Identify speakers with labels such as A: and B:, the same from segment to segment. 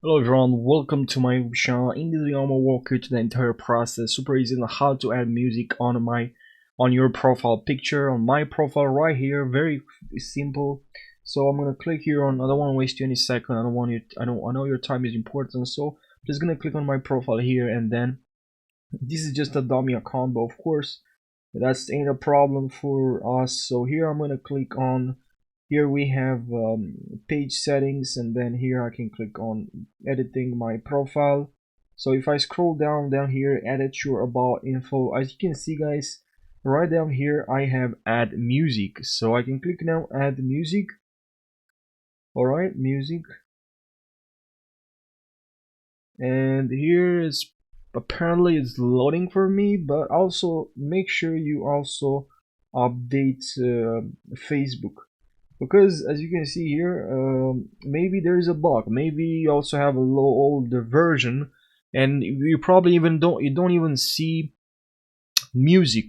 A: Hello everyone, welcome to my channel. In this video I'm gonna walk you through the entire process, super easy on how to add music on your profile picture, on my profile right here. Very simple. So I'm gonna click here on, I don't want to waste you any second. I know your time is important, so I'm just gonna click on my profile here, and then this is just a dummy account, but of course that's ain't a problem for us. So here I'm gonna click on, here we have page settings, and then here I can click on editing my profile. So if I scroll down here, edit your about info, as you can see guys, right down here I have add music. So I can click now add music. Alright, music, and here is apparently it's loading for me, but also make sure you also update Facebook, because as you can see here, maybe there is a bug, maybe you also have a low older version, and you probably even don't even see music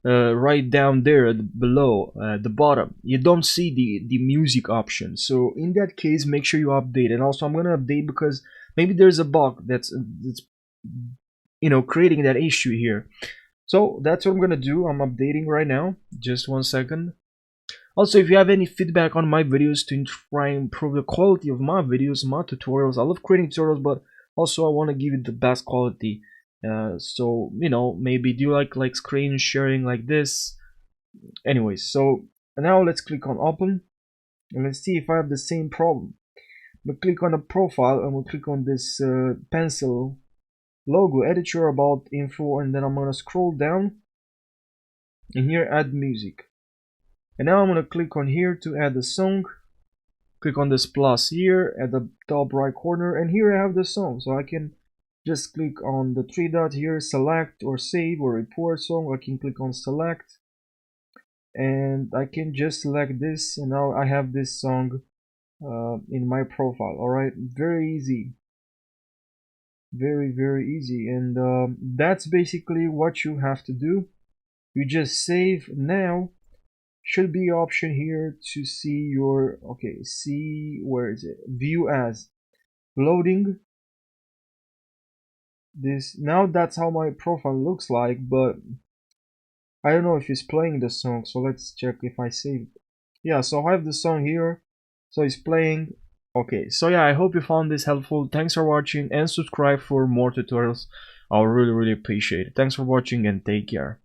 A: right down there below the bottom. You don't see the music option. So in that case, make sure you update. And also I'm gonna update because maybe there's a bug that's creating that issue here. So that's what I'm gonna do. I'm updating right now. Just 1 second. Also, if you have any feedback on my videos to try and improve the quality of my videos, my tutorials, I love creating tutorials, but also I want to give it the best quality. So maybe do you like screen sharing like this? Anyways, so now let's click on open, and let's see if I have the same problem. We'll click on the profile, and we'll click on this pencil logo, edit your about info, and then I'm gonna scroll down, and here add music. And now I'm gonna click on here to add the song. Click on this plus here at the top right corner, and here I have the song. So I can just click on the three dot here, select or save or report song. I can click on select, and I can just select this, and now I have this song in my profile. Alright, very easy, very easy, and that's basically what you have to do. You just save. Now should be option here to see your, okay, see, where is it, view as, loading this. Now that's how my profile looks like, but I don't know if it's playing the song, so let's check if I save it. Yeah, so I have the song here, so it's playing. Okay, so yeah, I hope you found this helpful. Thanks for watching, and subscribe for more tutorials. I'll really appreciate it. Thanks for watching, and take care.